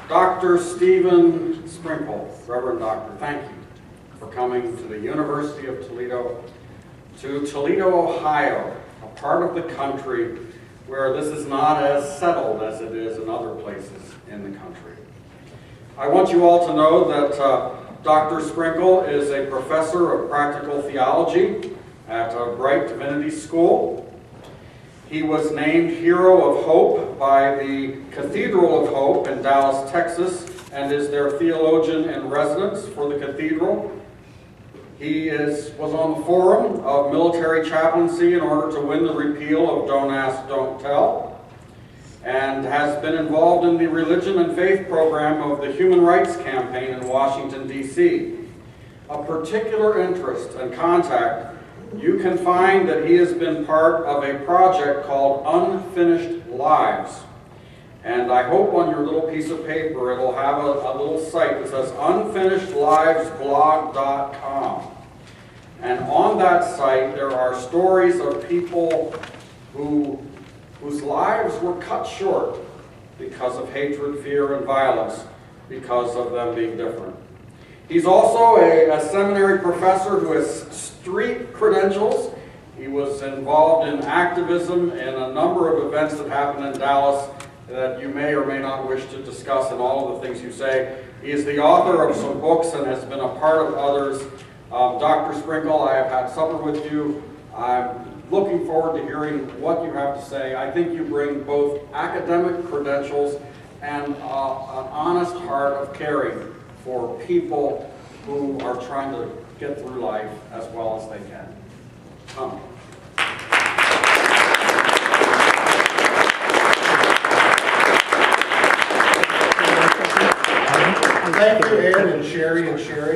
Dr. Stephen Sprinkle, Reverend Doctor, thank you for coming to the University of Toledo, to Toledo, Ohio, a part of the country where this is not as settled as it is in other places in the country. I want you all to know that Dr. Sprinkle is a professor of practical theology at Bright Divinity School. He was named Hero of Hope by the Cathedral of Hope in Dallas, Texas, and is their theologian in residence for the cathedral. He was on the forum of military chaplaincy in order to win the repeal of Don't Ask, Don't Tell, and has been involved in the religion and faith program of the Human Rights Campaign in Washington, D.C. A particular interest and contact, you can find that he has been part of a project called Unfinished Lives. And I hope on your little piece of paper it'll have a little site that says unfinishedlivesblog.com. And on that site there are stories of people whose lives were cut short because of hatred, fear, and violence, because of them being different. He's also a seminary professor who has street credentials. He was involved in activism in a number of events that happened in Dallas that you may or may not wish to discuss in all of the things you say. He is the author of some books and has been a part of others. Dr. Sprinkle, I have had supper with you. I'm looking forward to hearing what you have to say. I think you bring both academic credentials and an honest heart of caring for people who are trying to get through life as well as they can. Come. Thank you, Ed and Sherry,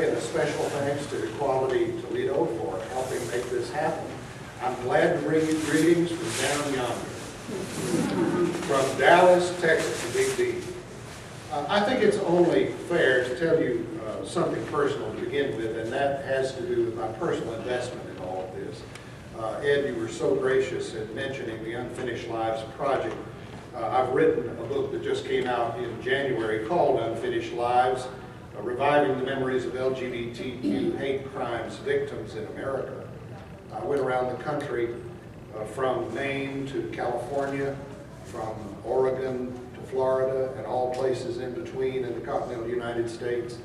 and a special thanks to Equality Toledo for helping make this happen. I'm glad to bring you greetings from down yonder. From Dallas, Texas, a big deal. I think it's only fair to tell you something personal to begin with, and that has to do with my personal investment in all of this. Ed, you were so gracious in mentioning the Unfinished Lives project. I've written a book that just came out in January called Unfinished Lives, Reviving the Memories of LGBTQ Hate Crimes Victims in America. I went around the country from Maine to California, from Oregon to Florida, and all places in between in the continental United States,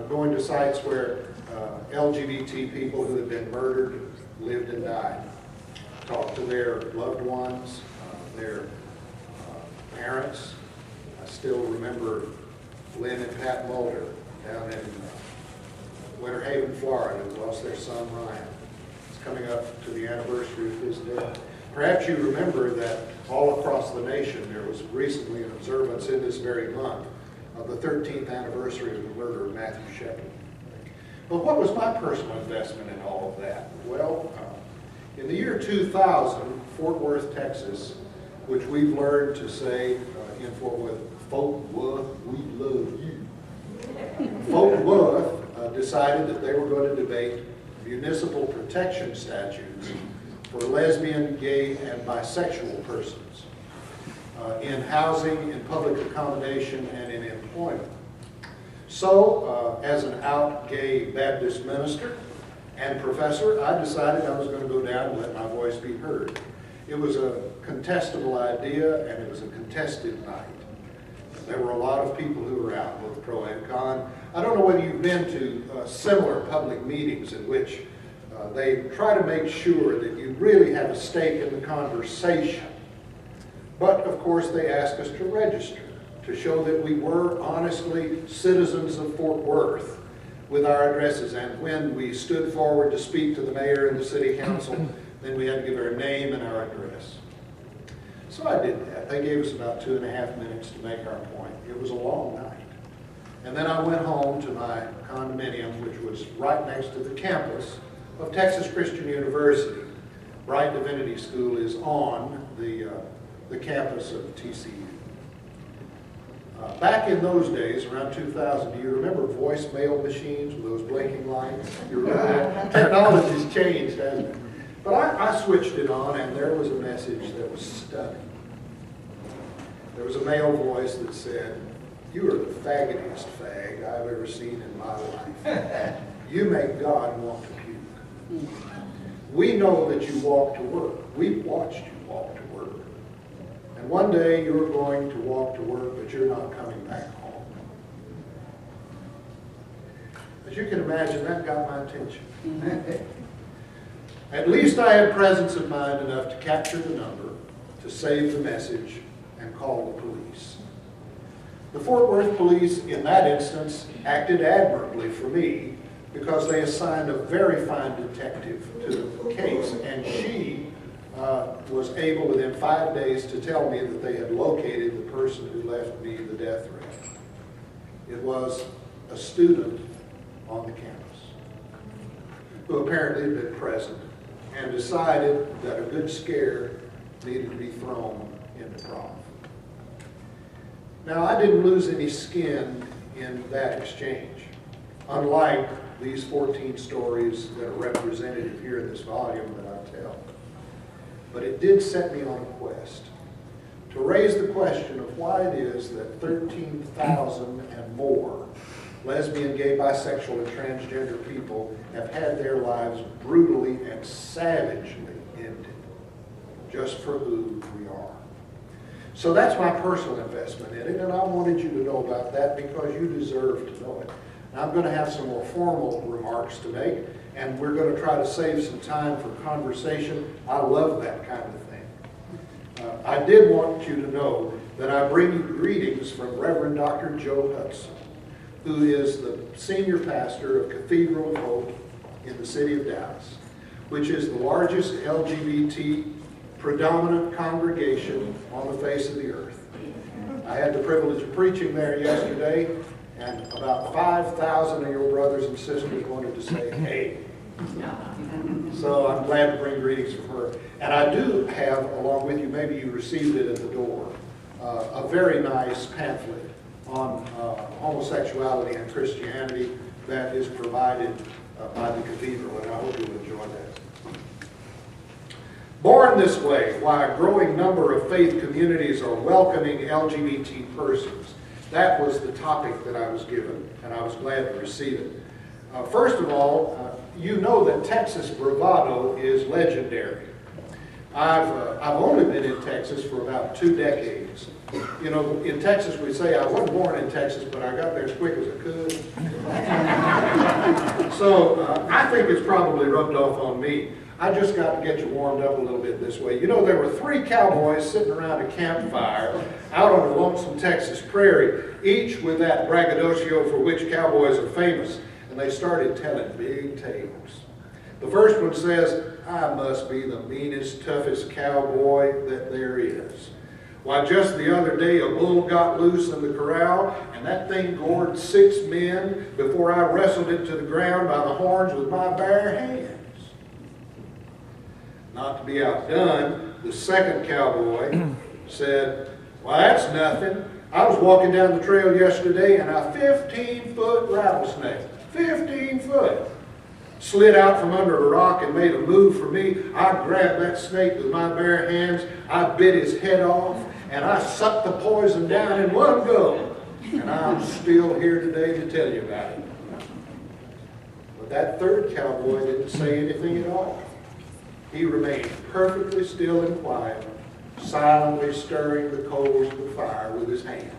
going to sites where LGBT people who had been murdered lived and died. Talked to their loved ones, their parents. I still remember Lynn and Pat Mulder down in Winter Haven, Florida, who lost their son Ryan. It's coming up to the anniversary of his death. Perhaps you remember that all across the nation there was recently an observance in this very month of the 13th anniversary of the murder of Matthew Shepard. But what was my personal investment in all of that? Well, in the year 2000, Fort Worth, Texas, which we've learned to say in Fort Worth, Fort Worth, we love you. Fort Worth decided that they were going to debate municipal protection statutes for lesbian, gay, and bisexual persons in housing, in public accommodation, and in employment. So, as an out gay Baptist minister and professor, I decided I was going to go down and let my voice be heard. It was a contestable idea, and it was a contested night. There were a lot of people who were out, both pro and con. I don't know whether you've been to similar public meetings in which they try to make sure that you really have a stake in the conversation. But, of course, they ask us to register, to show that we were honestly citizens of Fort Worth with our addresses. And when we stood forward to speak to the mayor and the city council, then we had to give our name and our address. So I did that. They gave us about 2.5 minutes to make our point. It was a long night. And then I went home to my condominium, which was right next to the campus of Texas Christian University. Bright Divinity School is on the campus of TCU. Back in those days, around 2000, do you remember voicemail machines with those blinking lights? You remember that? Technology's changed, hasn't it? But I switched it on, and there was a message that was stunning. There was a male voice that said, You are the faggotiest fag I've ever seen in my life. You make God want to puke. We know that you walk to work. We've watched you walk to work. And one day you're going to walk to work, but you're not coming back home. As you can imagine, that got my attention. At least I had presence of mind enough to capture the number, to save the message, and call the police. The Fort Worth police, in that instance, acted admirably for me because they assigned a very fine detective to the case, and she was able within 5 days to tell me that they had located the person who left me the death threat. It was a student on the campus who apparently had been present and decided that a good scare needed to be thrown into prom. Now, I didn't lose any skin in that exchange, unlike these 14 stories that are represented here in this volume that I tell. But it did set me on a quest to raise the question of why it is that 13,000 and more lesbian, gay, bisexual, and transgender people have had their lives brutally and savagely ended just for who we are. So that's my personal investment in it, and I wanted you to know about that because you deserve to know it. Now, I'm going to have some more formal remarks to make, and we're going to try to save some time for conversation. I love that kind of thing. I did want you to know that I bring you greetings from Reverend Dr. Joe Hudson, who is the senior pastor of Cathedral of Hope in the city of Dallas, which is the largest LGBT predominant congregation on the face of the earth. I had the privilege of preaching there yesterday, and about 5,000 of your brothers and sisters wanted to say, hey. So I'm glad to bring greetings from her. And I do have, along with you, maybe you received it at the door, a very nice pamphlet on homosexuality and Christianity that is provided by the cathedral, and I hope you'll enjoy that. Born this way, why a growing number of faith communities are welcoming LGBT persons. That was the topic that I was given, and I was glad to receive it. First of all, you know that Texas bravado is legendary. I've only been in Texas for about 2 decades. You know, in Texas we say I wasn't born in Texas, but I got there as quick as I could. So I think it's probably rubbed off on me. I just got to get you warmed up a little bit this way. You know, there were 3 cowboys sitting around a campfire out on a lonesome Texas prairie, each with that braggadocio for which cowboys are famous, and they started telling big tales. The first one says, I must be the meanest, toughest cowboy that there is. Why, just the other day a bull got loose in the corral, and that thing gored 6 men before I wrestled it to the ground by the horns with my bare hands. Not to be outdone, the second cowboy said, well, that's nothing. I was walking down the trail yesterday and a 15-foot rattlesnake, 15 foot, slid out from under a rock and made a move for me. I grabbed that snake with my bare hands, I bit his head off, and I sucked the poison down in one go. And I'm still here today to tell you about it. But that third cowboy didn't say anything at all. He remained perfectly still and quiet, silently stirring the coals of the fire with his hands.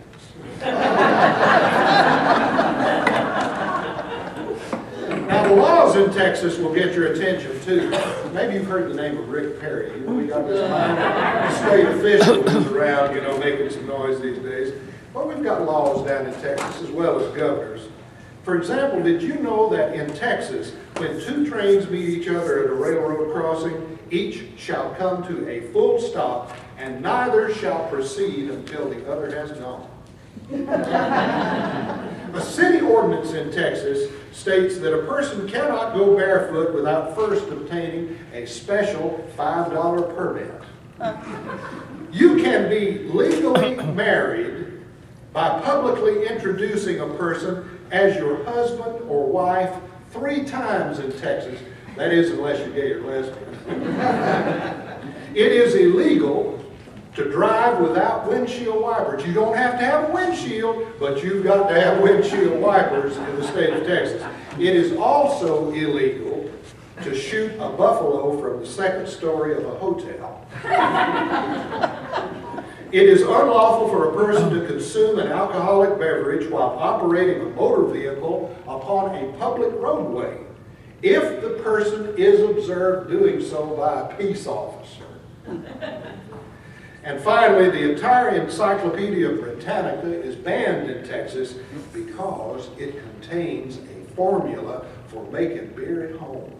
Now, the laws in Texas will get your attention, too. Maybe you've heard the name of Rick Perry. You know, we got this minor state official who's around, you know, making some noise these days. Well, we've got laws down in Texas as well as governors. For example, did you know that in Texas, when 2 trains meet each other at a railroad crossing, each shall come to a full stop, and neither shall proceed until the other has gone? A city ordinance in Texas states that a person cannot go barefoot without first obtaining a special $5 permit. You can be legally married by publicly introducing a person as your husband or wife 3 times in Texas. That is, unless you're gay or lesbian. It is illegal to drive without windshield wipers. You don't have to have a windshield, but you've got to have windshield wipers in the state of Texas. It is also illegal to shoot a buffalo from the second story of a hotel. It is unlawful for a person to consume an alcoholic beverage while operating a motor vehicle upon a public roadway, if the person is observed doing so by a peace officer. And finally, the entire Encyclopedia Britannica is banned in Texas because it contains a formula for making beer at home.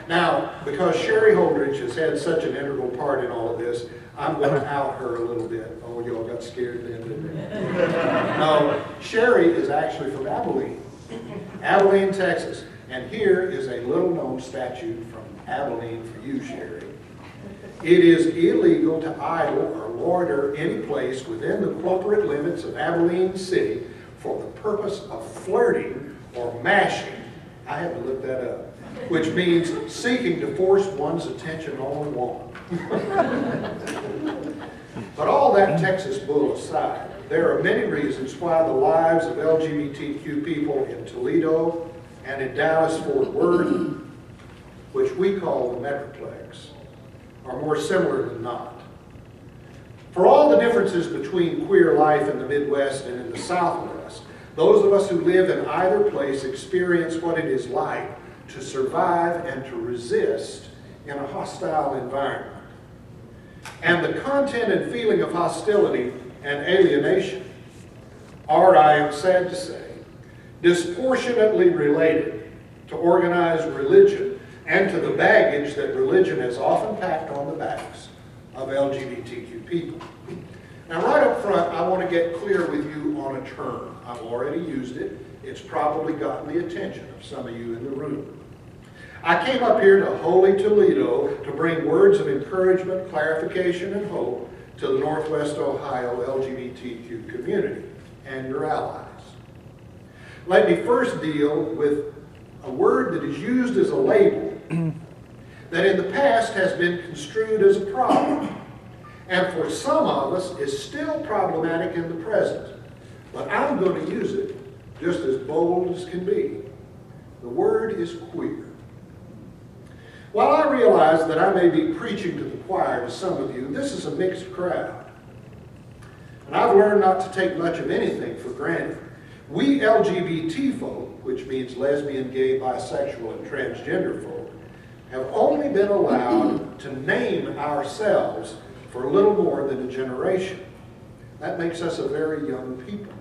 Now, because Sherry Holdridge has had such an integral part in all of this, I'm going to out her a little bit. Oh, y'all got scared then, didn't you? No, Sherry is actually from Abilene, Texas. And here is a little-known statute from Abilene for you, Sherry. It is illegal to idle or loiter any place within the corporate limits of Abilene City for the purpose of flirting or mashing. I had to look that up, which means seeking to force one's attention on one. But all that Texas bull aside, there are many reasons why the lives of LGBTQ people in Toledo and in Dallas-Fort Worth, which we call the Metroplex, are more similar than not. For all the differences between queer life in the Midwest and in the Southwest, those of us who live in either place experience what it is like to survive and to resist in a hostile environment. And the content and feeling of hostility and alienation are, I am sad to say, disproportionately related to organized religion and to the baggage that religion has often packed on the backs of LGBTQ people. Now, right up front, I want to get clear with you on a term. I've already used it. It's probably gotten the attention of some of you in the room. I came up here to Holy Toledo to bring words of encouragement, clarification, and hope to the Northwest Ohio LGBTQ community and your allies. Let me first deal with a word that is used as a label that in the past has been construed as a problem, and for some of us is still problematic in the present. But I'm going to use it just as bold as can be. The word is queer. While I realize that I may be preaching to the choir to some of you, this is a mixed crowd. And I've learned not to take much of anything for granted. We LGBT folk, which means lesbian, gay, bisexual, and transgender folk, have only been allowed to name ourselves for a little more than a generation. That makes us a very young people.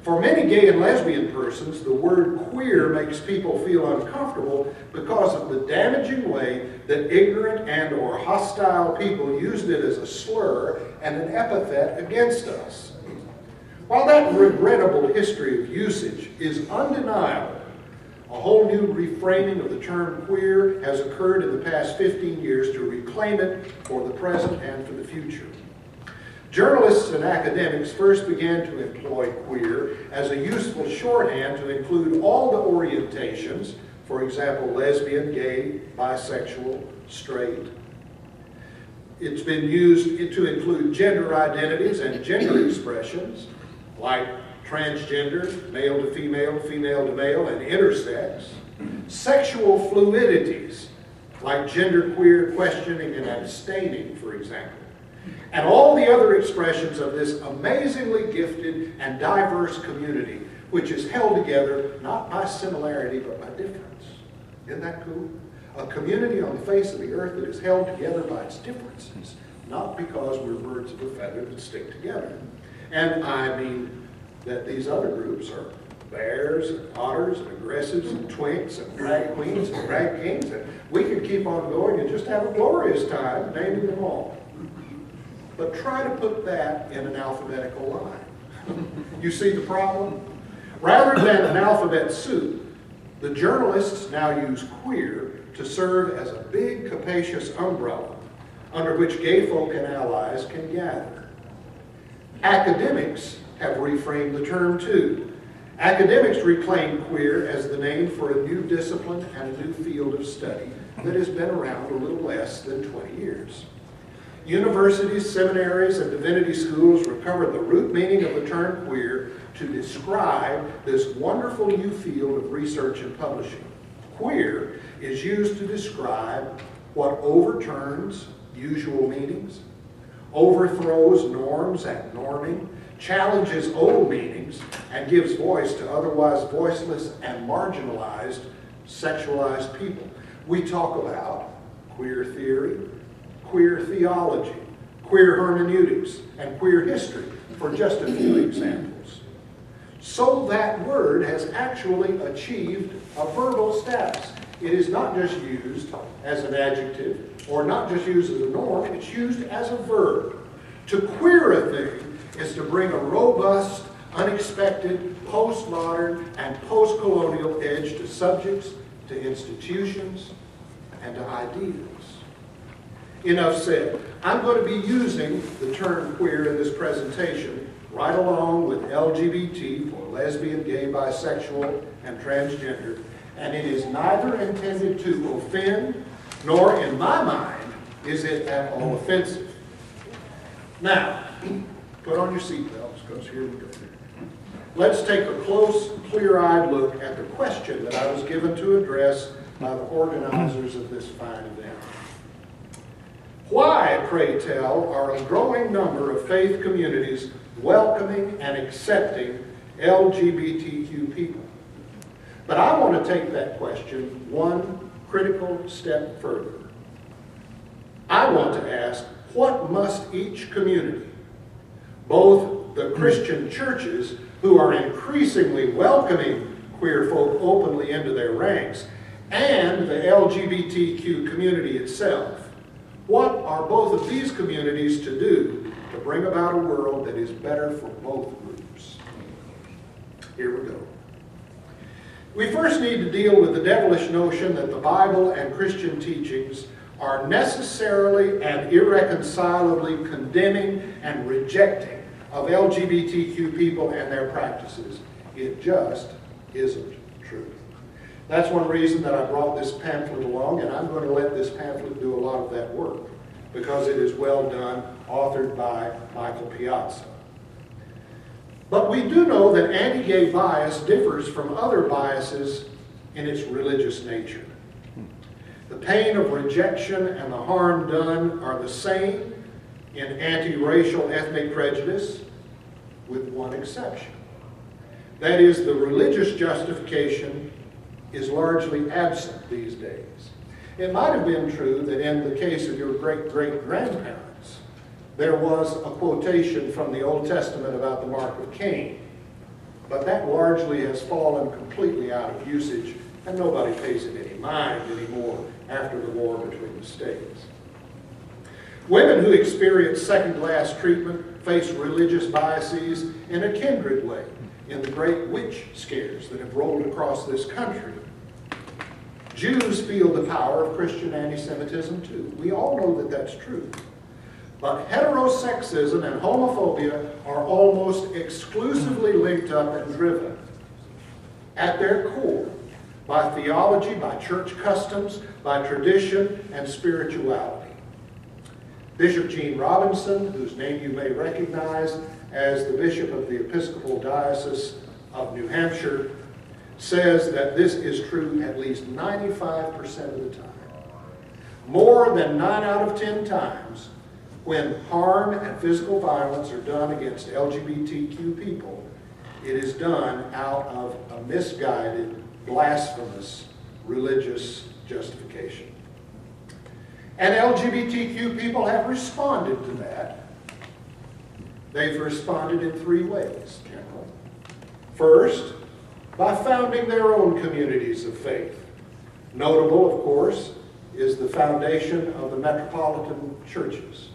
For many gay and lesbian persons, the word queer makes people feel uncomfortable because of the damaging way that ignorant and or hostile people used it as a slur and an epithet against us. While that regrettable history of usage is undeniable, a whole new reframing of the term queer has occurred in the past 15 years to reclaim it for the present and for the future. Journalists and academics first began to employ queer as a useful shorthand to include all the orientations, for example, lesbian, gay, bisexual, straight. It's been used to include gender identities and gender expressions like transgender, male to female, female to male, and intersex. Sexual fluidities like genderqueer, questioning, and abstaining, for example. And all the other expressions of this amazingly gifted and diverse community, which is held together not by similarity but by difference. Isn't that cool? A community on the face of the earth that is held together by its differences, not because we're birds of a feather that stick together. And I mean that these other groups are bears and otters and aggressives and twinks and drag queens and drag kings, and we could keep on going and just have a glorious time naming them all. But try to put that in an alphabetical line. You see the problem? Rather than an alphabet soup, the journalists now use queer to serve as a big, capacious umbrella under which gay folk and allies can gather. Academics have reframed the term too. Academics reclaim queer as the name for a new discipline and a new field of study that has been around a little less than 20 years. Universities, seminaries, and divinity schools recovered the root meaning of the term queer to describe this wonderful new field of research and publishing. Queer is used to describe what overturns usual meanings, overthrows norms and norming, challenges old meanings, and gives voice to otherwise voiceless and marginalized sexualized people. We talk about queer theory, queer theology, queer hermeneutics, and queer history, for just a few examples. So that word has actually achieved a verbal status. It is not just used as an adjective or not just used as a norm, it's used as a verb. To queer a thing is to bring a robust, unexpected, postmodern, and post-colonial edge to subjects, to institutions, and to ideas. Enough said. I'm going to be using the term queer in this presentation right along with LGBT for lesbian, gay, bisexual, and transgender, and it is neither intended to offend, nor in my mind is it at all offensive. Now, put on your seatbelts, because here we go. Let's take a close, clear-eyed look at the question that I was given to address by the organizers of this fine event. Why, pray tell, are a growing number of faith communities welcoming and accepting LGBTQ people? But I want to take that question one critical step further. I want to ask, what must each community, both the Christian churches who are increasingly welcoming queer folk openly into their ranks, and the LGBTQ community itself, what are both of these communities to do to bring about a world that is better for both groups? Here we go. We first need to deal with the devilish notion that the Bible and Christian teachings are necessarily and irreconcilably condemning and rejecting of LGBTQ people and their practices. It just isn't true. That's one reason that I brought this pamphlet along, and I'm going to let this pamphlet do a lot of that work, because it is well done, authored by Michael Piazza. But we do know that anti-gay bias differs from other biases in its religious nature. The pain of rejection and the harm done are the same in anti-racial ethnic prejudice, with one exception. That is, the religious justification is largely absent these days. It might have been true that in the case of your great-great-grandparents, there was a quotation from the Old Testament about the mark of Cain, but that largely has fallen completely out of usage, and nobody pays it any mind anymore after the war between the states. Women who experience second-class treatment face religious biases in a kindred way in the great witch scares that have rolled across this country. Jews feel the power of Christian anti-Semitism too. We all know that that's true. But heterosexism and homophobia are almost exclusively linked up and driven at their core by theology, by church customs, by tradition and spirituality. Bishop Gene Robinson, whose name you may recognize as the Bishop of the Episcopal Diocese of New Hampshire, says that this is true at least 95% of the time. More than 9 out of 10 times, when harm and physical violence are done against LGBTQ people, it is done out of a misguided, blasphemous religious justification. And LGBTQ people have responded to that. They've responded in 3 ways, generally. First, by founding their own communities of faith. Notable, of course, is the foundation of the metropolitan churches.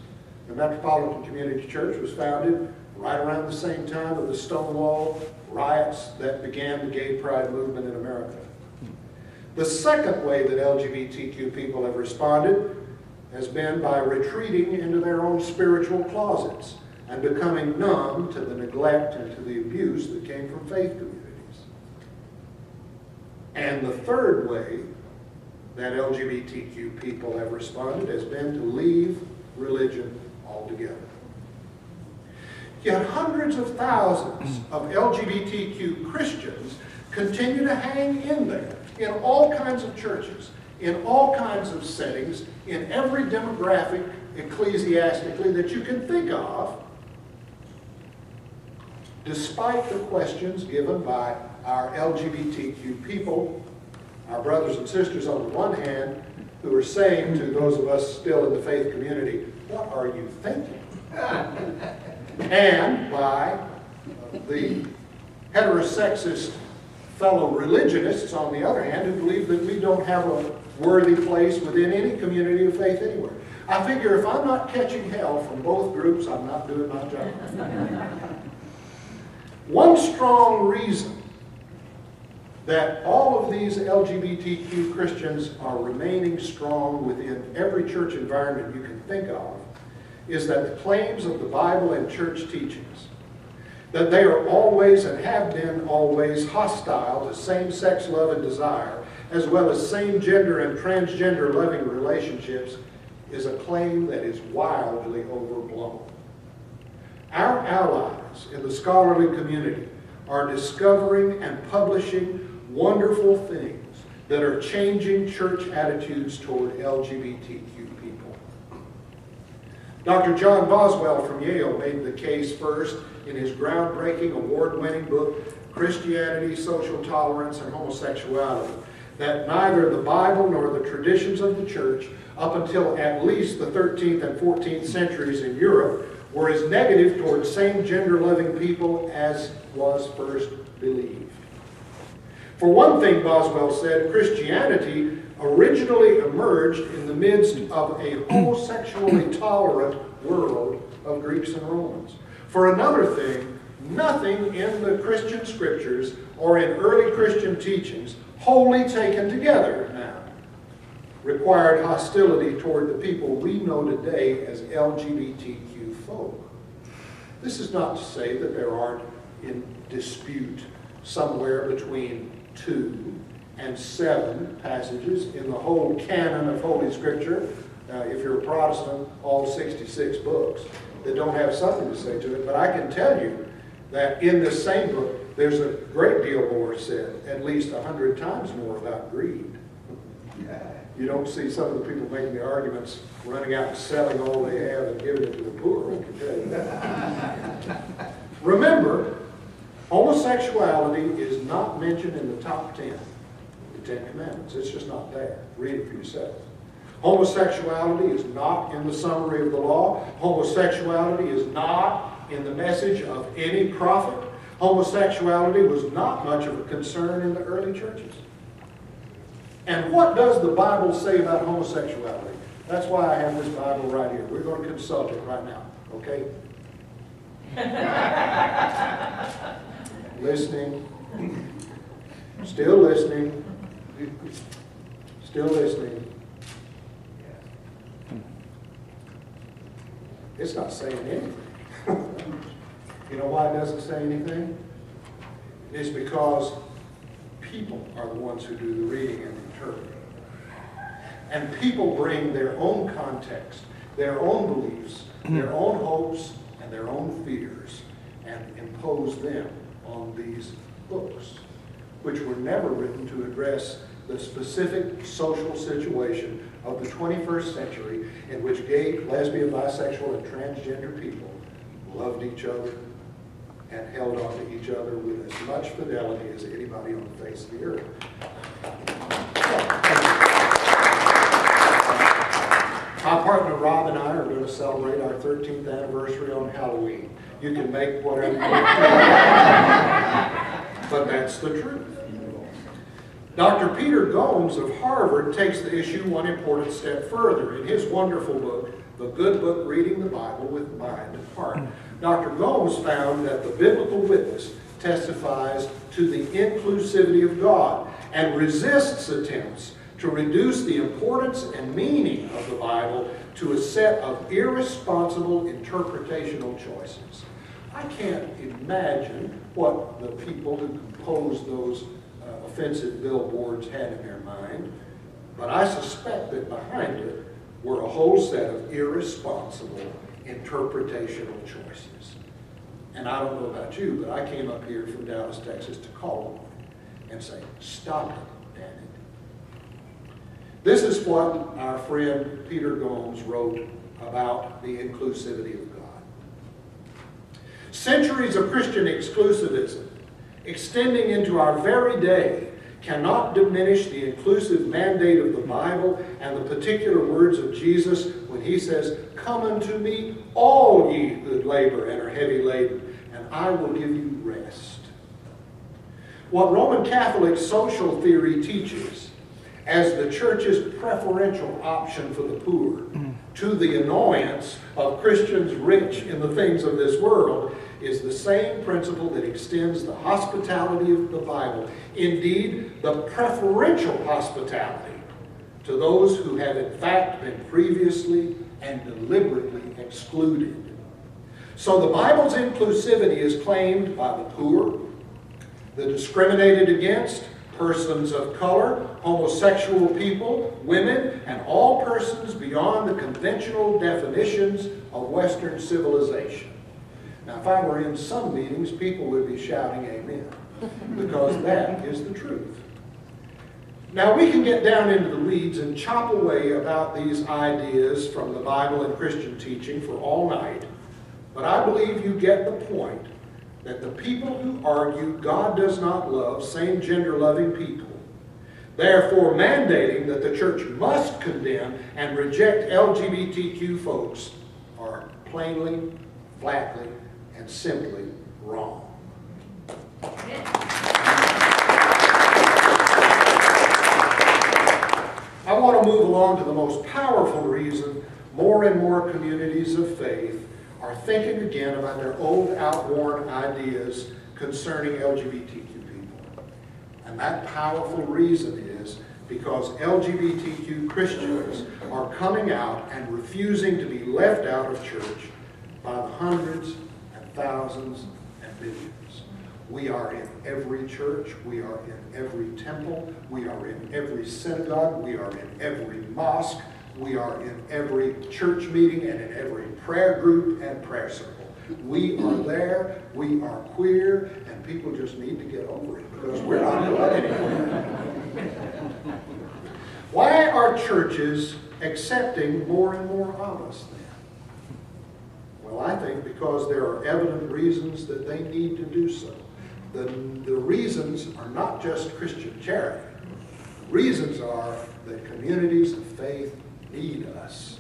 The Metropolitan Community Church was founded right around the same time of the Stonewall riots that began the gay pride movement in America. The second way that LGBTQ people have responded has been by retreating into their own spiritual closets and becoming numb to the neglect and to the abuse that came from faith communities. And the third way that LGBTQ people have responded has been to leave religion altogether. Yet hundreds of thousands of LGBTQ Christians continue to hang in there in all kinds of churches, in all kinds of settings, in every demographic ecclesiastically that you can think of, despite the questions given by our LGBTQ people, our brothers and sisters on the one hand, who are saying to those of us still in the faith community, what are you thinking? And by the heterosexist fellow religionists, on the other hand, who believe that we don't have a worthy place within any community of faith anywhere. I figure if I'm not catching hell from both groups, I'm not doing my job. One strong reason that all of these LGBTQ Christians are remaining strong within every church environment you can think of is that the claims of the Bible and church teachings, that they are always and have been always hostile to same-sex love and desire, as well as same-gender and transgender loving relationships, is a claim that is wildly overblown. Our allies in the scholarly community are discovering and publishing wonderful things that are changing church attitudes toward LGBTQ people. Dr. John Boswell from Yale made the case first in his groundbreaking, award-winning book, Christianity, Social Tolerance, and Homosexuality, that neither the Bible nor the traditions of the church, up until at least the 13th and 14th centuries in Europe, were as negative toward same-gender loving people as was first believed. For one thing, Boswell said, Christianity originally emerged in the midst of a homosexually tolerant world of Greeks and Romans. For another thing, nothing in the Christian scriptures or in early Christian teachings, wholly taken together now, required hostility toward the people we know today as LGBTQ folk. This is not to say that there aren't in dispute somewhere between 2 and 7 passages in the whole canon of Holy Scripture, if you're a Protestant, all 66 books, that don't have something to say to it. But I can tell you that in this same book, there's a great deal more said, at least 100 times more about greed. You don't see some of the people making the arguments running out and selling all they have and giving it to the poor, I can tell you that. Remember, homosexuality is not mentioned in the top 10, the 10 Commandments. It's just not there. Read it for yourself. Homosexuality is not in the summary of the law. Homosexuality is not in the message of any prophet. Homosexuality was not much of a concern in the early churches. And what does the Bible say about homosexuality? That's why I have this Bible right here. We're going to consult it right now, okay? Listening. Still listening. Still listening. It's not saying anything. You know why it doesn't say anything? It's because people are the ones who do the reading and interpreting. And people bring their own context, their own beliefs, their own hopes, and their own fears, and impose them on these books, which were never written to address the specific social situation of the 21st century in which gay, lesbian, bisexual, and transgender people loved each other and held on to each other with as much fidelity as anybody on the face of the earth. My partner Rob and I are going to celebrate our 13th anniversary on Halloween. You can make whatever you want, but that's the truth. Dr. Peter Gomes of Harvard takes the issue one important step further. In his wonderful book, The Good Book, Reading the Bible with Mind and Heart, Dr. Gomes found that the biblical witness testifies to the inclusivity of God and resists attempts to reduce the importance and meaning of the Bible to a set of irresponsible interpretational choices. I can't imagine what the people who composed those offensive billboards had in their mind, but I suspect that behind it were a whole set of irresponsible interpretational choices. And I don't know about you, but I came up here from Dallas, Texas to call on it and say, stop it, damn it. This is what our friend Peter Gomes wrote about the inclusivity of God. Centuries of Christian exclusivism, extending into our very day, cannot diminish the inclusive mandate of the Bible and the particular words of Jesus when he says, "Come unto me, all ye who labor and are heavy laden, and I will give you rest." What Roman Catholic social theory teaches as the church's preferential option for the poor, to the annoyance of Christians rich in the things of this world, is the same principle that extends the hospitality of the Bible, indeed the preferential hospitality, to those who have in fact been previously and deliberately excluded. So the Bible's inclusivity is claimed by the poor, the discriminated against, persons of color, homosexual people, women, and all persons beyond the conventional definitions of Western civilization. Now, if I were in some meetings, people would be shouting amen, because that is the truth. Now, we can get down into the weeds and chop away about these ideas from the Bible and Christian teaching for all night, but I believe you get the point that the people who argue God does not love same-gender loving people, therefore mandating that the church must condemn and reject LGBTQ folks, are plainly, flatly, and simply wrong. I want to move along to the most powerful reason more and more communities of faith are thinking again about their old outworn ideas concerning LGBTQ people. And that powerful reason is because LGBTQ Christians are coming out and refusing to be left out of church by the hundreds and thousands and millions. We are in every church, we are in every temple, we are in every synagogue, we are in every mosque, we are in every church meeting and in every prayer group and prayer circle. We are there, we are queer, and people just need to get over it because we're not going anywhere. Why are churches accepting more and more of us then? Well, I think because there are evident reasons that they need to do so. The reasons are not just Christian charity. The reasons are that communities of faith need us.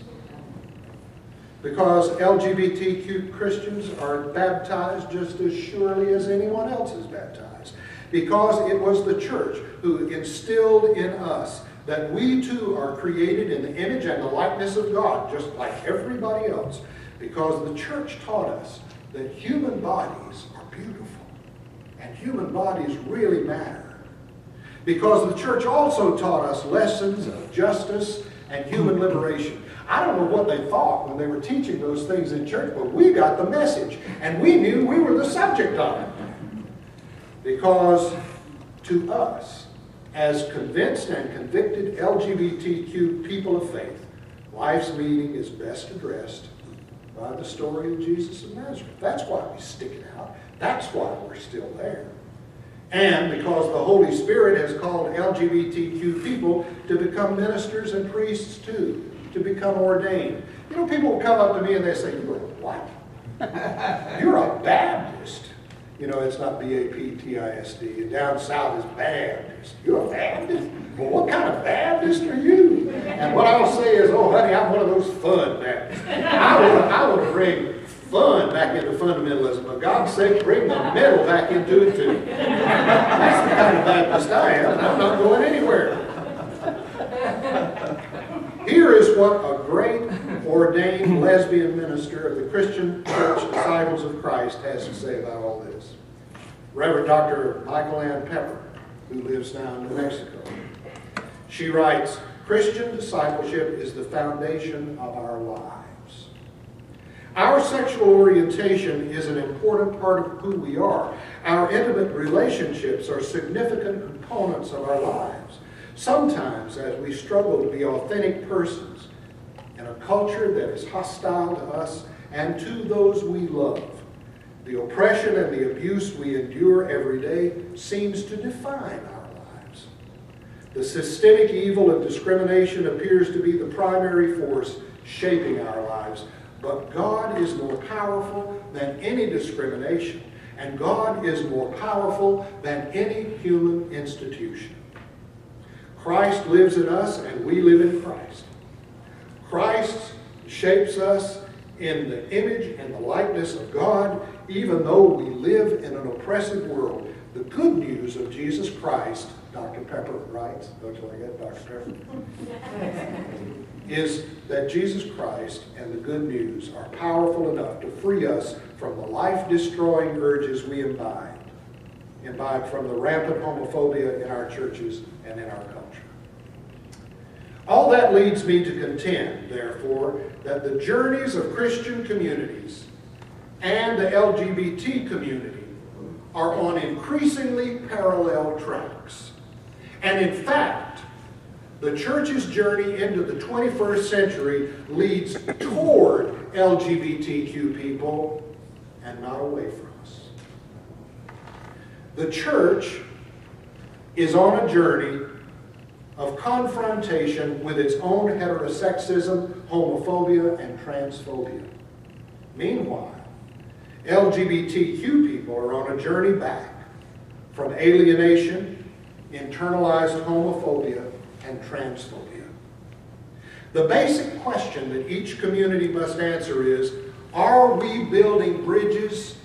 Because LGBTQ Christians are baptized just as surely as anyone else is baptized. Because it was the church who instilled in us that we too are created in the image and the likeness of God, just like everybody else. Because the church taught us that human bodies are beautiful and human bodies really matter. Because the church also taught us lessons of justice and human liberation. I don't know what they thought when they were teaching those things in church, but we got the message, and we knew we were the subject of it. Because to us, as convinced and convicted LGBTQ people of faith, life's meaning is best addressed by the story of Jesus of Nazareth. That's why we stick it out. That's why we're still there. And because the Holy Spirit has called LGBTQ people to become ministers and priests too, to become ordained. You know, people will come up to me and they say, "You're a what? You're a Baptist." You know, it's not B-A-P-T-I-S-D. And down south is Baptist. You're a Baptist? Well, what kind of Baptist are you? And what I'll say is, "Oh, honey, I'm one of those fun Baptists. I want to bring fun back into fundamentalism. For God's sake, bring the middle back into it too." That's the kind of Baptist I am, and I'm not going anywhere. Here is what a great ordained lesbian minister of the Christian Church Disciples of Christ has to say about all this. Reverend Dr. Michael Ann Pepper, who lives now in New Mexico. She writes, "Christian discipleship is the foundation of our lives. Our sexual orientation is an important part of who we are. Our intimate relationships are significant components of our lives. Sometimes, as we struggle to be authentic persons in a culture that is hostile to us and to those we love. The oppression and the abuse we endure every day seems to define our lives. The systemic evil of discrimination appears to be the primary force shaping our lives, but God is more powerful than any discrimination, and God is more powerful than any human institution. Christ lives in us, and we live in Christ. Christ shapes us in the image and the likeness of God, even though we live in an oppressive world. The good news of Jesus Christ, Dr. Pepper writes, don't you like that, Dr. Pepper? Is that Jesus Christ and the good news are powerful enough to free us from the life-destroying urges we imbibe from the rampant homophobia in our churches and in our culture. All that leads me to contend, therefore, that the journeys of Christian communities and the LGBT community are on increasingly parallel tracks. And in fact, the church's journey into the 21st century leads toward LGBTQ people and not away from us. The church is on a journey of confrontation with its own heterosexism, homophobia, and transphobia. Meanwhile, LGBTQ people are on a journey back from alienation, internalized homophobia, and transphobia. The basic question that each community must answer is, are we building bridges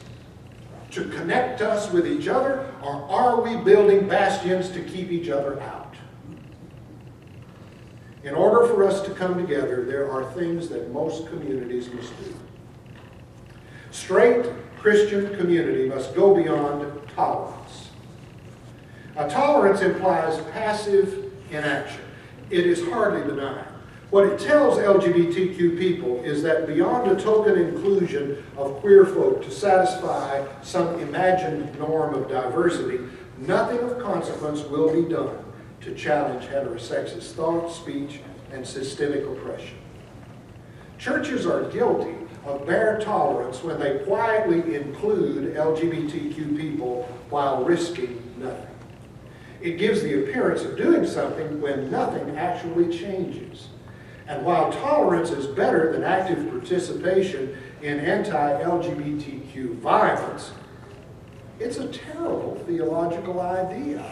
to connect us with each other, or are we building bastions to keep each other out? In order for us to come together, there are things that most communities must do. Straight Christian community must go beyond tolerance. Now, tolerance implies passive inaction. It is hardly benign. What it tells LGBTQ people is that beyond a token inclusion of queer folk to satisfy some imagined norm of diversity, nothing of consequence will be done to challenge heterosexist thought, speech, and systemic oppression. Churches are guilty of bare tolerance when they quietly include LGBTQ people while risking nothing. It gives the appearance of doing something when nothing actually changes. And while tolerance is better than active participation in anti-LGBTQ violence, it's a terrible theological idea.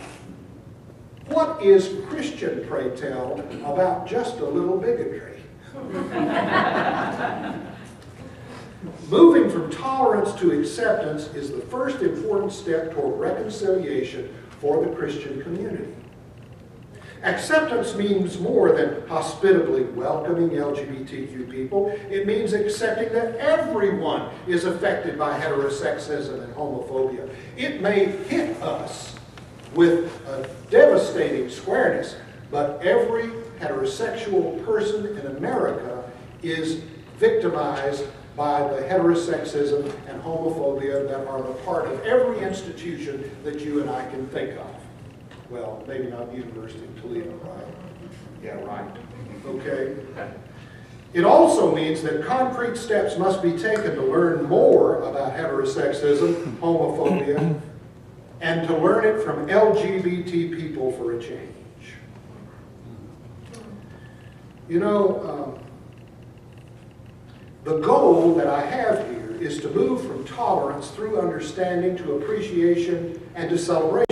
What is Christian, pray tell, about just a little bigotry? Moving from tolerance to acceptance is the first important step toward reconciliation for the Christian community. Acceptance means more than hospitably welcoming LGBTQ people. It means accepting that everyone is affected by heterosexism and homophobia. It may hit us with a devastating squareness, but every heterosexual person in America is victimized by the heterosexism and homophobia that are the part of every institution that you and I can think of. Well, maybe not the University of Toledo, right? Yeah, right. Okay. It also means that concrete steps must be taken to learn more about heterosexism, homophobia, and to learn it from LGBT people for a change. You know, the goal that I have here is to move from tolerance through understanding to appreciation and to celebration.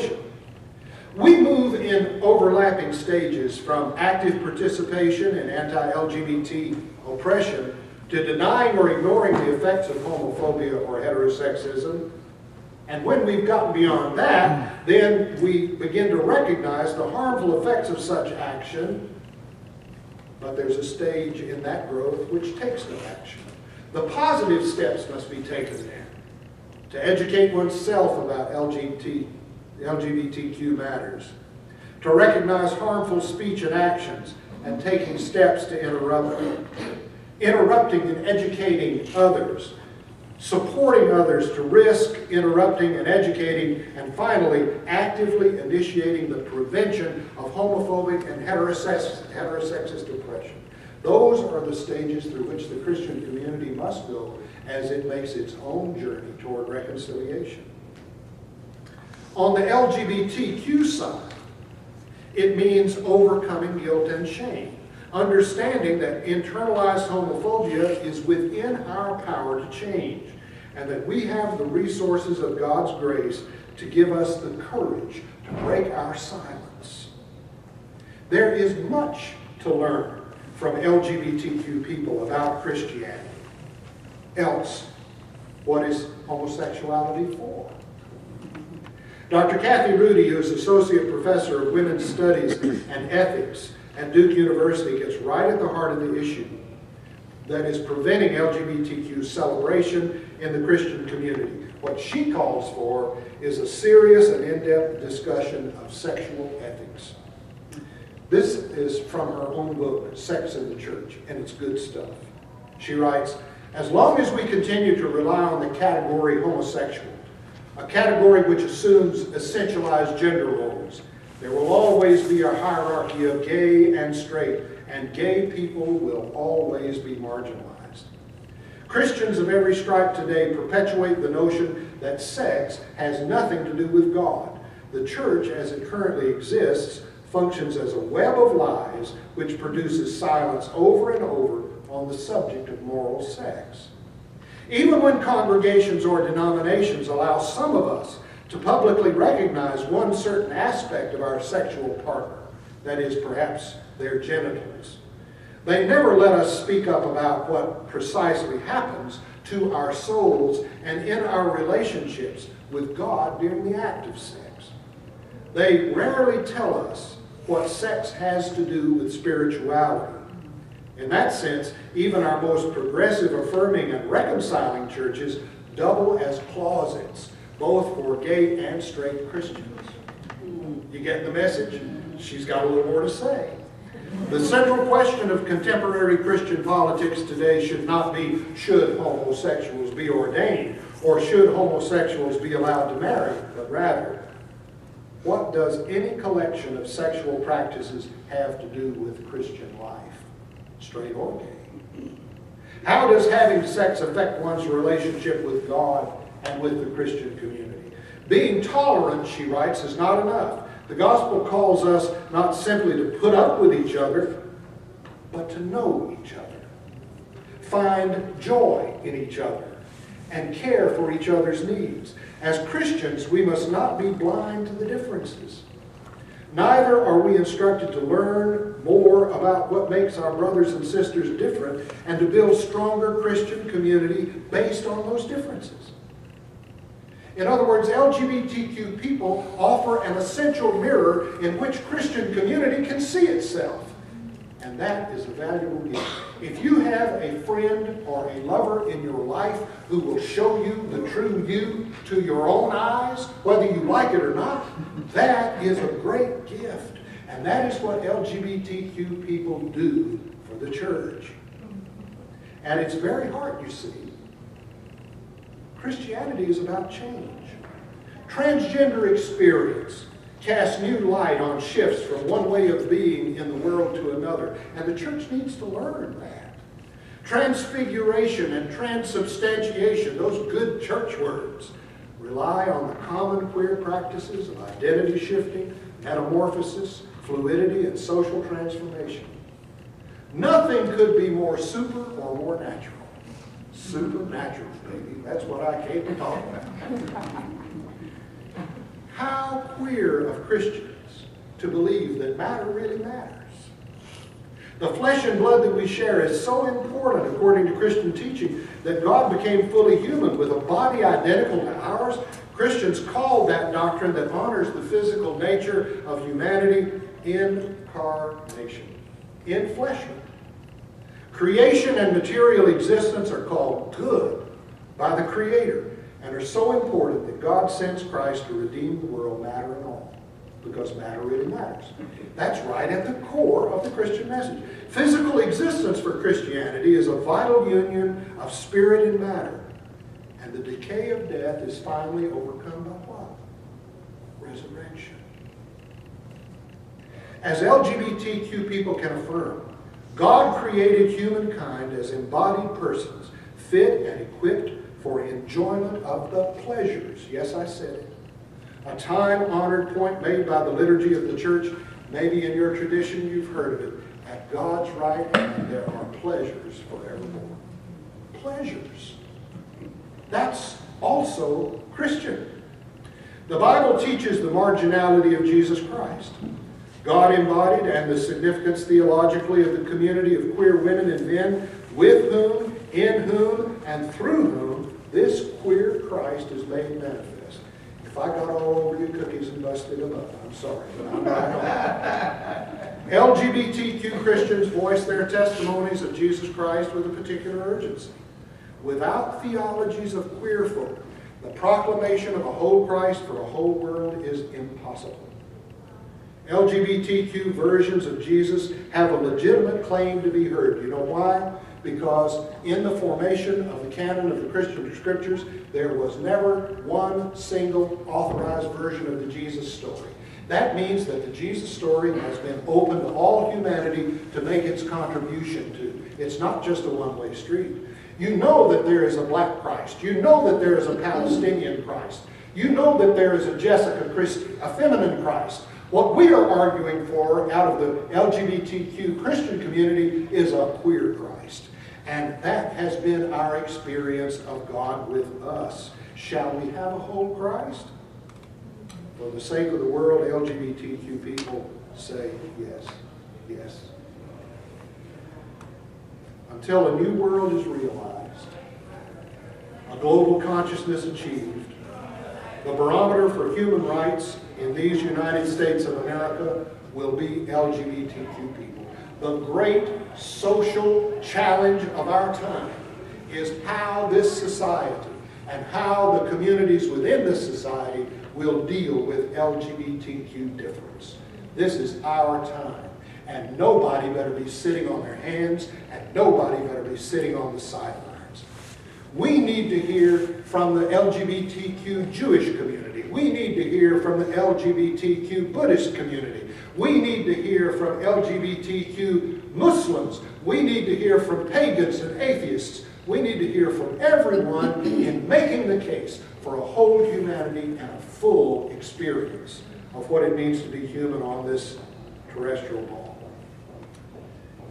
We move in overlapping stages from active participation in anti-LGBT oppression to denying or ignoring the effects of homophobia or heterosexism. And when we've gotten beyond that, then we begin to recognize the harmful effects of such action. But there's a stage in that growth which takes no action. The positive steps must be taken then to educate oneself about LGBTQ matters, to recognize harmful speech and actions and taking steps to interrupt them, interrupting and educating others, supporting others to risk interrupting and educating, and finally actively initiating the prevention of homophobic and heterosexist oppression. Those are the stages through which the Christian community must go as it makes its own journey toward reconciliation. On the LGBTQ side, it means overcoming guilt and shame, understanding that internalized homophobia is within our power to change, and that we have the resources of God's grace to give us the courage to break our silence. There is much to learn from LGBTQ people about Christianity. Else, what is homosexuality for? Dr. Kathy Rudy, who is Associate Professor of Women's Studies and Ethics at Duke University, gets right at the heart of the issue that is preventing LGBTQ celebration in the Christian community. What she calls for is a serious and in-depth discussion of sexual ethics. This is from her own book, Sex in the Church, and it's good stuff. She writes, "As long as we continue to rely on the category homosexual, a category which assumes essentialized gender roles, there will always be a hierarchy of gay and straight, and gay people will always be marginalized. Christians of every stripe today perpetuate the notion that sex has nothing to do with God. The church, as it currently exists, functions as a web of lies which produces silence over and over on the subject of moral sex. Even when congregations or denominations allow some of us to publicly recognize one certain aspect of our sexual partner, that is, perhaps their genitals, they never let us speak up about what precisely happens to our souls and in our relationships with God during the act of sex. They rarely tell us what sex has to do with spirituality. In that sense, even our most progressive, affirming, and reconciling churches double as closets, both for gay and straight Christians." You get the message? She's got a little more to say. The central question of contemporary Christian politics today should not be, should homosexuals be ordained, or should homosexuals be allowed to marry, but rather, what does any collection of sexual practices have to do with Christian life, straight or gay? How does having sex affect one's relationship with God and with the Christian community? Being tolerant, she writes, is not enough. The gospel calls us not simply to put up with each other, but to know each other, find joy in each other, and care for each other's needs. As Christians, we must not be blind to the differences. Neither are we instructed to learn more about what makes our brothers and sisters different and to build stronger Christian community based on those differences. In other words, LGBTQ people offer an essential mirror in which Christian community can see itself. And that is a valuable gift. If you have a friend or a lover in your life who will show you the true you to your own eyes, whether you like it or not, that is a great gift. And that is what LGBTQ people do for the church. And it's very hard, you see. Christianity is about change. Transgender experience casts new light on shifts from one way of being in the world to another, and the church needs to learn that. Transfiguration and transubstantiation, those good church words, rely on the common queer practices of identity shifting, metamorphosis, fluidity, and social transformation. Nothing could be more super or more natural. Supernatural, baby. That's what I came to talk about. How queer of Christians to believe that matter really matters. The flesh and blood that we share is so important, according to Christian teaching, that God became fully human with a body identical to ours. Christians call that doctrine that honors the physical nature of humanity incarnation, enfleshment. Creation and material existence are called good by the Creator and are so important that God sends Christ to redeem the world, matter and all, because matter really matters. That's right at the core of the Christian message. Physical existence for Christianity is a vital union of spirit and matter, and the decay of death is finally overcome by what? Resurrection. As LGBTQ people can affirm, God created humankind as embodied persons, fit and equipped for enjoyment of the pleasures. Yes, I said it. A time-honored point made by the liturgy of the church. Maybe in your tradition you've heard of it. At God's right hand there are pleasures forevermore. Pleasures. That's also Christian. The Bible teaches the marginality of Jesus Christ. God embodied, and the significance theologically of the community of queer women and men with whom, in whom, and through whom this queer Christ is made manifest. If I got all over your cookies and busted them up, I'm sorry, but I'm not. LGBTQ Christians voice their testimonies of Jesus Christ with a particular urgency. Without theologies of queer folk, the proclamation of a whole Christ for a whole world is impossible. LGBTQ versions of Jesus have a legitimate claim to be heard. You know why? Because in the formation of the canon of the Christian scriptures, there was never one single authorized version of the Jesus story. That means that the Jesus story has been open to all humanity to make its contribution to. It's not just a one-way street. You know that there is a black Christ. You know that there is a Palestinian Christ. You know that there is a Jessica Christie, a feminine Christ. What we are arguing for out of the LGBTQ Christian community is a queer Christ. And that has been our experience of God with us. Shall we have a whole Christ? For the sake of the world, LGBTQ people say yes, yes. Until a new world is realized, a global consciousness achieved, the barometer for human rights in these United States of America will be LGBTQ people. The great social challenge of our time is how this society and how the communities within this society will deal with LGBTQ difference. This is our time, and nobody better be sitting on their hands, and nobody better be sitting on the sidelines. We need to hear from the LGBTQ Jewish community. We need to hear from the LGBTQ Buddhist community. We need to hear from LGBTQ Muslims. We need to hear from pagans and atheists. We need to hear from everyone in making the case for a whole humanity and a full experience of what it means to be human on this terrestrial ball.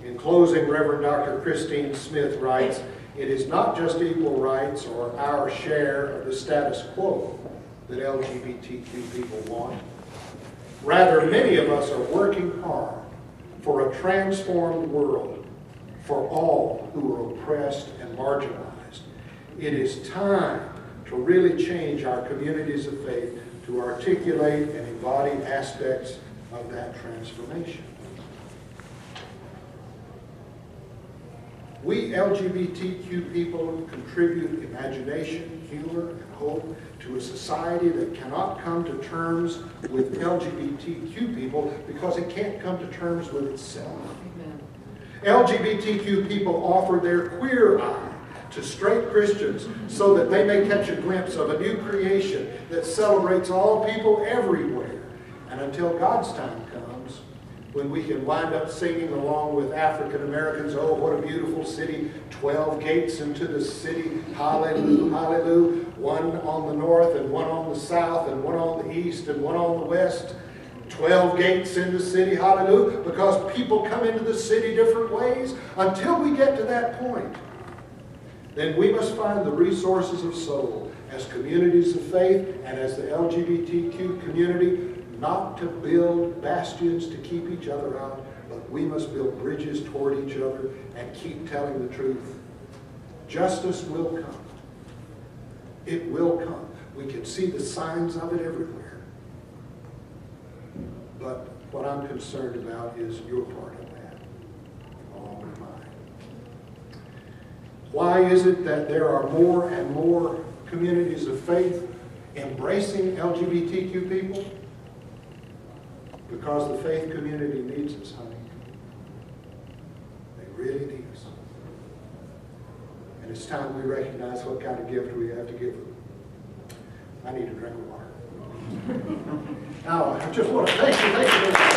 In closing, Reverend Dr. Christine Smith writes, "It is not just equal rights or our share of the status quo that LGBTQ people want. Rather, many of us are working hard for a transformed world for all who are oppressed and marginalized. It is time to really change our communities of faith to articulate and embody aspects of that transformation." We LGBTQ people contribute imagination, humor, and hope to a society that cannot come to terms with LGBTQ people because it can't come to terms with itself. Amen. LGBTQ people offer their queer eye to straight Christians so that they may catch a glimpse of a new creation that celebrates all people everywhere. And until God's time comes, when we can wind up singing along with African Americans, "Oh, what a beautiful city, 12 gates into the city, hallelujah, hallelujah, one on the north and one on the south and one on the east and one on the west, 12 gates in the city, hallelujah," because people come into the city different ways. Until we get to that point, then we must find the resources of soul as communities of faith and as the LGBTQ community, not to build bastions to keep each other out, but we must build bridges toward each other and keep telling the truth. Justice will come. It will come. We can see the signs of it everywhere. But what I'm concerned about is your part of that, along with mine. Why is it that there are more and more communities of faith embracing LGBTQ people? Because the faith community needs us, honey. They really need us. And it's time we recognize what kind of gift we have to give them. I need a drink of water. Now, I just want to thank you.